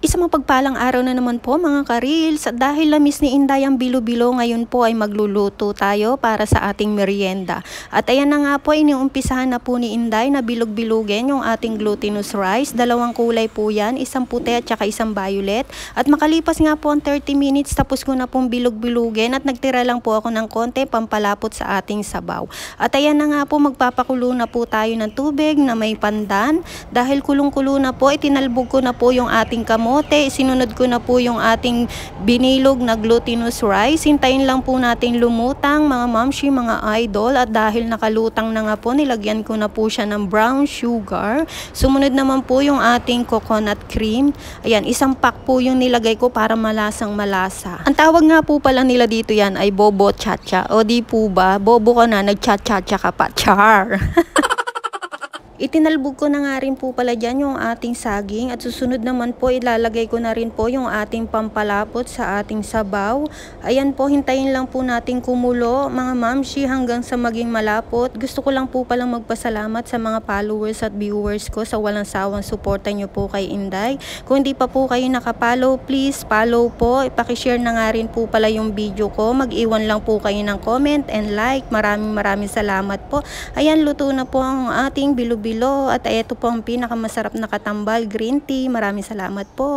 Isang mapagpalang araw na naman po mga ka-reels, at dahil lamis ni Inday ang bilo-bilo, ngayon po ay magluluto tayo para sa ating merienda. At ayan na nga po, iniumpisahan na po ni Inday na bilog-bilugin yung ating glutinous rice. Dalawang kulay po yan, isang puti at saka isang violet. At makalipas nga po ang 30 minutes, tapos ko na pong bilog-bilugin at nagtira lang po ako ng konti pampalapot sa ating sabaw. At ayan na nga po, magpapakulo na po tayo ng tubig na may pandan. Dahil kulong-kulo na po, itinalbog ko na po yung ating kamote. Sinunod ko na po yung ating binilog na glutinous rice. Hintayin lang po natin lumutang mga mamshi, mga idol. At dahil nakalutang na nga po, nilagyan ko na po siya ng brown sugar. Sumunod naman po yung ating coconut cream. Ayan, isang pack po yung nilagay ko para malasang malasa. Ang tawag nga po pala nila dito yan ay bobo chacha. O di po ba, bobo ka na, nagchachacha ka pa. Char! Itinalbog ko na nga rin po pala dyan yung ating saging, at susunod naman po ilalagay ko na rin po yung ating pampalapot sa ating sabaw. Ayan po, hintayin lang po natin kumulo mga mamshi hanggang sa maging malapot. Gusto ko lang po palang magpasalamat sa mga followers at viewers ko sa walang sawang suporta nyo po kay Inday. Kung hindi pa po kayo nakapollow, please follow po. Ipakishare na nga rin po pala yung video ko. Mag-iwan lang po kayo ng comment and like. Maraming salamat po. Ayan, luto na po ang ating bilo-bilo. At ito po ang pinakamasarap na katambal, green tea. Maraming salamat po.